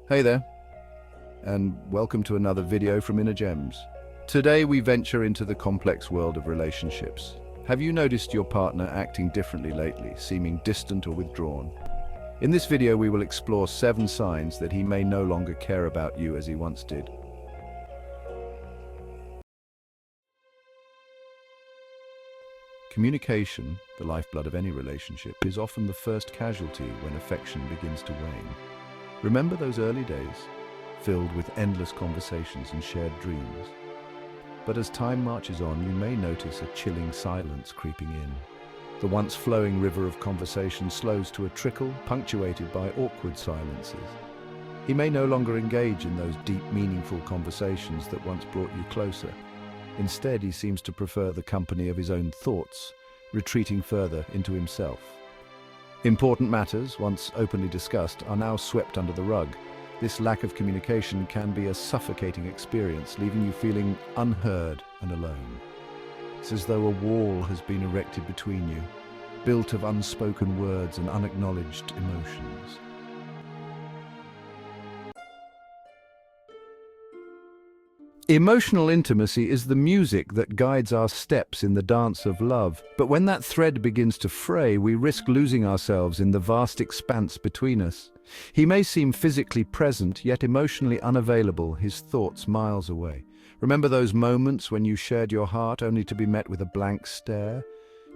Hey there, and welcome to another video from Inner Gems. Today we venture into the complex world of relationships. Have you noticed your partner acting differently lately, seeming distant or withdrawn? In this video we will explore 7 signs that he may no longer care about you as he once did. Communication, the lifeblood of any relationship, is often the first casualty when affection begins to wane. Remember those early days, filled with endless conversations and shared dreams? But as time marches on, you may notice a chilling silence creeping in. The once flowing river of conversation slows to a trickle, punctuated by awkward silences. He may no longer engage in those deep, meaningful conversations that once brought you closer. Instead, he seems to prefer the company of his own thoughts, retreating further into himself. Important matters, once openly discussed, are now swept under the rug. This lack of communication can be a suffocating experience, leaving you feeling unheard and alone. It's as though a wall has been erected between you, built of unspoken words and unacknowledged emotions. Emotional intimacy is the music that guides our steps in the dance of love, but when that thread begins to fray, we risk losing ourselves in the vast expanse between us. He may seem physically present, yet emotionally unavailable, his thoughts miles away. Remember those moments when you shared your heart only to be met with a blank stare?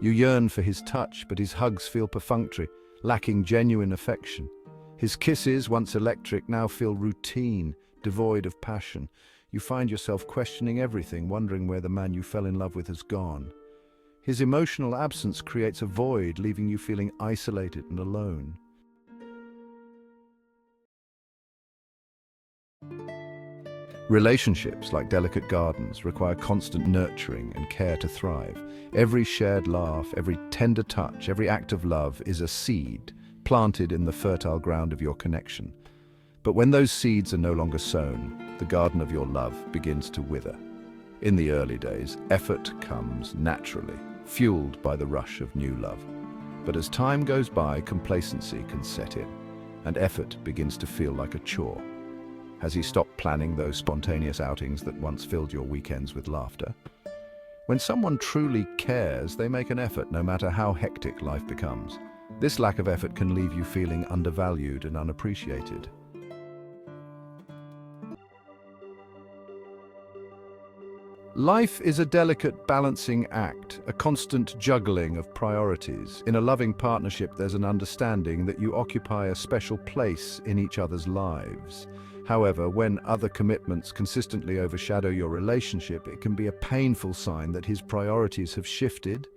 You yearn for his touch, but his hugs feel perfunctory, lacking genuine affection. His kisses, once electric, now feel routine, devoid of passion. You find yourself questioning everything, wondering where the man you fell in love with has gone. His emotional absence creates a void, leaving you feeling isolated and alone. Relationships, like delicate gardens, require constant nurturing and care to thrive. Every shared laugh, every tender touch, every act of love is a seed planted in the fertile ground of your connection. But when those seeds are no longer sown, the garden of your love begins to wither. In the early days, effort comes naturally, fueled by the rush of new love. But as time goes by, complacency can set in, and effort begins to feel like a chore. Has he stopped planning those spontaneous outings that once filled your weekends with laughter? When someone truly cares, they make an effort no matter how hectic life becomes. This lack of effort can leave you feeling undervalued and unappreciated. Life is a delicate balancing act, a constant juggling of priorities. In a loving partnership, there's an understanding that you occupy a special place in each other's lives. However, when other commitments consistently overshadow your relationship, it can be a painful sign that his priorities have shifted.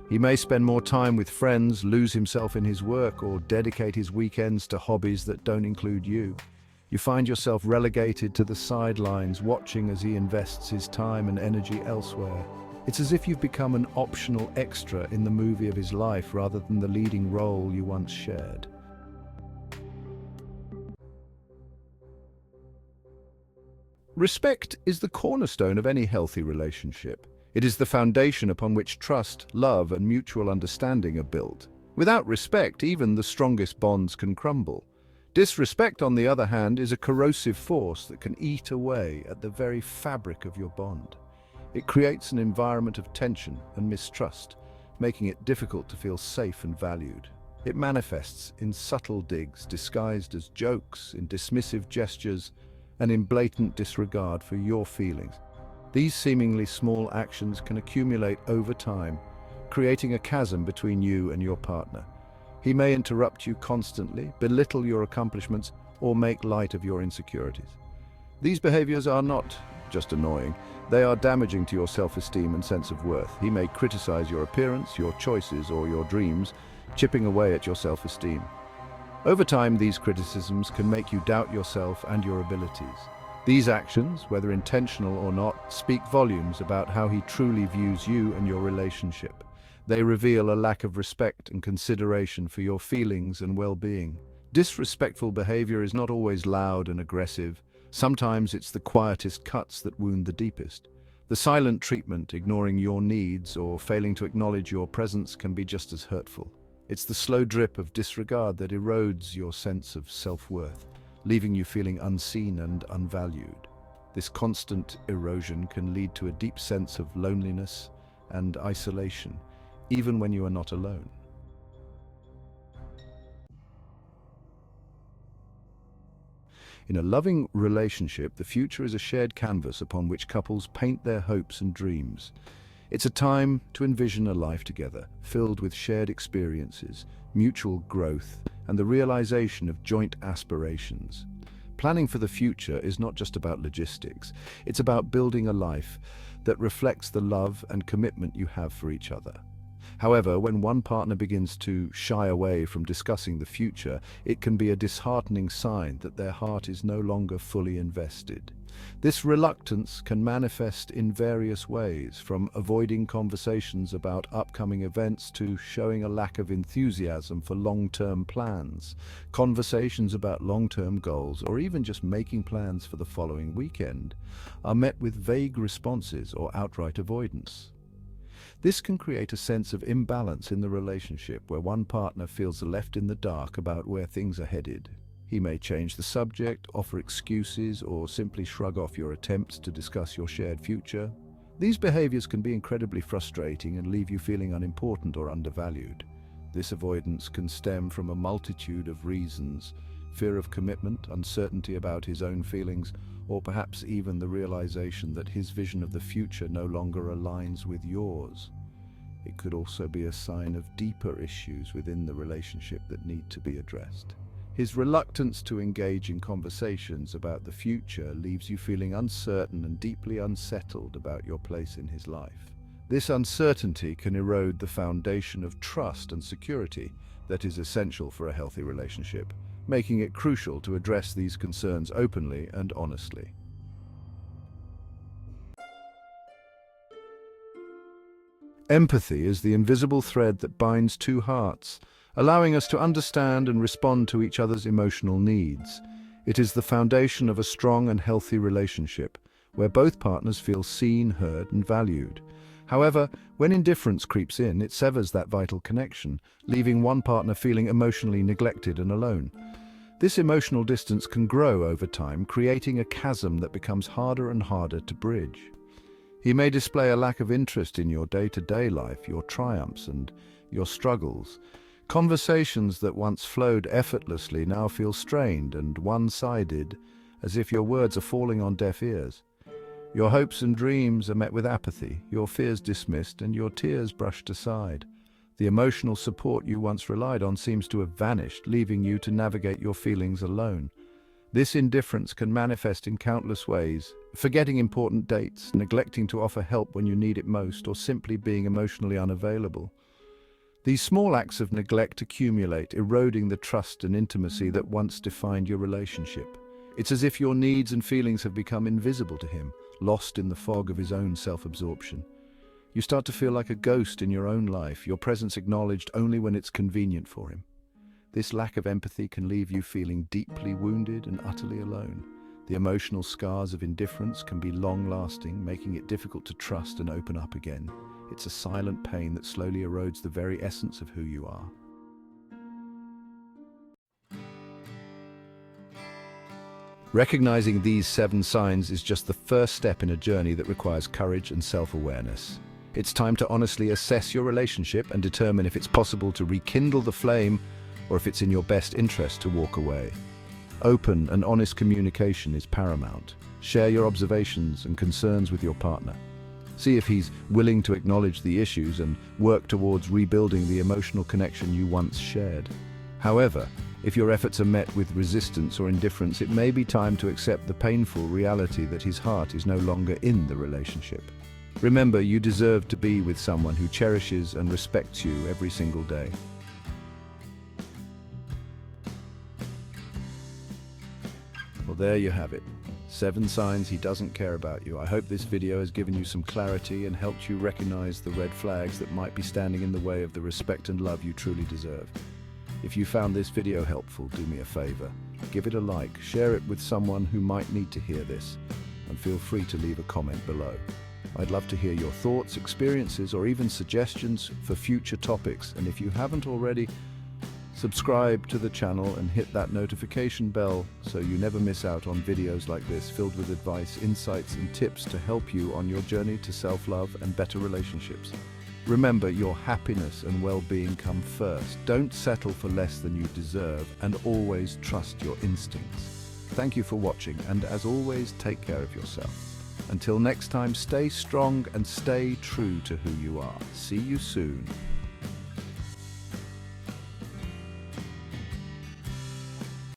He may spend more time with friends, lose himself in his work, or dedicate his weekends to hobbies that don't include you. You find yourself relegated to the sidelines, watching as he invests his time and energy elsewhere. It's as if you've become an optional extra in the movie of his life rather than the leading role you once shared. Respect is the cornerstone of any healthy relationship. It is the foundation upon which trust, love, and mutual understanding are built. Without respect, even the strongest bonds can crumble. Disrespect, on the other hand, is a corrosive force that can eat away at the very fabric of your bond. It creates an environment of tension and mistrust, making it difficult to feel safe and valued. It manifests in subtle digs disguised as jokes, in dismissive gestures, and in blatant disregard for your feelings. These seemingly small actions can accumulate over time, creating a chasm between you and your partner. He may interrupt you constantly, belittle your accomplishments, or make light of your insecurities. These behaviors are not just annoying, they are damaging to your self-esteem and sense of worth. He may criticize your appearance, your choices, or your dreams, chipping away at your self-esteem. Over time, these criticisms can make you doubt yourself and your abilities. These actions, whether intentional or not, speak volumes about how he truly views you and your relationship. They reveal a lack of respect and consideration for your feelings and well-being. Disrespectful behavior is not always loud and aggressive. Sometimes it's the quietest cuts that wound the deepest. The silent treatment, ignoring your needs or failing to acknowledge your presence, can be just as hurtful. It's the slow drip of disregard that erodes your sense of self-worth. leaving you feeling unseen and unvalued. This constant erosion can lead to a deep sense of loneliness and isolation, even when you are not alone. In a loving relationship, the future is a shared canvas upon which couples paint their hopes and dreams. It's a time to envision a life together, filled with shared experiences, mutual growth, and the realization of joint aspirations. Planning for the future is not just about logistics, it's about building a life that reflects the love and commitment you have for each other. However, when one partner begins to shy away from discussing the future, it can be a disheartening sign that their heart is no longer fully invested. This reluctance can manifest in various ways, from avoiding conversations about upcoming events to showing a lack of enthusiasm for long-term plans. Conversations about long-term goals, or even just making plans for the following weekend, are met with vague responses or outright avoidance. This can create a sense of imbalance in the relationship, where one partner feels left in the dark about where things are headed. He may change the subject, offer excuses, or simply shrug off your attempts to discuss your shared future. These behaviors can be incredibly frustrating and leave you feeling unimportant or undervalued. This avoidance can stem from a multitude of reasons: fear of commitment, uncertainty about his own feelings, or perhaps even the realization that his vision of the future no longer aligns with yours. It could also be a sign of deeper issues within the relationship that need to be addressed. His reluctance to engage in conversations about the future leaves you feeling uncertain and deeply unsettled about your place in his life. This uncertainty can erode the foundation of trust and security that is essential for a healthy relationship, making it crucial to address these concerns openly and honestly. Empathy is the invisible thread that binds two hearts, allowing us to understand and respond to each other's emotional needs. It is the foundation of a strong and healthy relationship, where both partners feel seen, heard, and valued. However, when indifference creeps in, it severs that vital connection, leaving one partner feeling emotionally neglected and alone. This emotional distance can grow over time, creating a chasm that becomes harder and harder to bridge. He may display a lack of interest in your day-to-day life, your triumphs, and your struggles. Conversations that once flowed effortlessly now feel strained and one-sided, as if your words are falling on deaf ears. Your hopes and dreams are met with apathy, your fears dismissed, and your tears brushed aside. The emotional support you once relied on seems to have vanished, leaving you to navigate your feelings alone. This indifference can manifest in countless ways: forgetting important dates, neglecting to offer help when you need it most, or simply being emotionally unavailable. These small acts of neglect accumulate, eroding the trust and intimacy that once defined your relationship. It's as if your needs and feelings have become invisible to him, lost in the fog of his own self-absorption. You start to feel like a ghost in your own life, your presence acknowledged only when it's convenient for him. This lack of empathy can leave you feeling deeply wounded and utterly alone. The emotional scars of indifference can be long-lasting, making it difficult to trust and open up again. It's a silent pain that slowly erodes the very essence of who you are. Recognizing these 7 signs is just the first step in a journey that requires courage and self-awareness. It's time to honestly assess your relationship and determine if it's possible to rekindle the flame or if it's in your best interest to walk away. Open and honest communication is paramount. Share your observations and concerns with your partner. See if he's willing to acknowledge the issues and work towards rebuilding the emotional connection you once shared. However, if your efforts are met with resistance or indifference, it may be time to accept the painful reality that his heart is no longer in the relationship. Remember, you deserve to be with someone who cherishes and respects you every single day. Well, there you have it. 7 signs he doesn't care about you. I hope this video has given you some clarity and helped you recognize the red flags that might be standing in the way of the respect and love you truly deserve. If you found this video helpful, do me a favor. Give it a like, share it with someone who might need to hear this, and feel free to leave a comment below. I'd love to hear your thoughts, experiences, or even suggestions for future topics. And if you haven't already, Subscribe to the channel and hit that notification bell so you never miss out on videos like this filled with advice, insights, and tips to help you on your journey to self-love and better relationships. Remember, your happiness and well-being come first. Don't settle for less than you deserve, and always trust your instincts. Thank you for watching, and as always, take care of yourself. Until next time, stay strong and stay true to who you are. See you soon.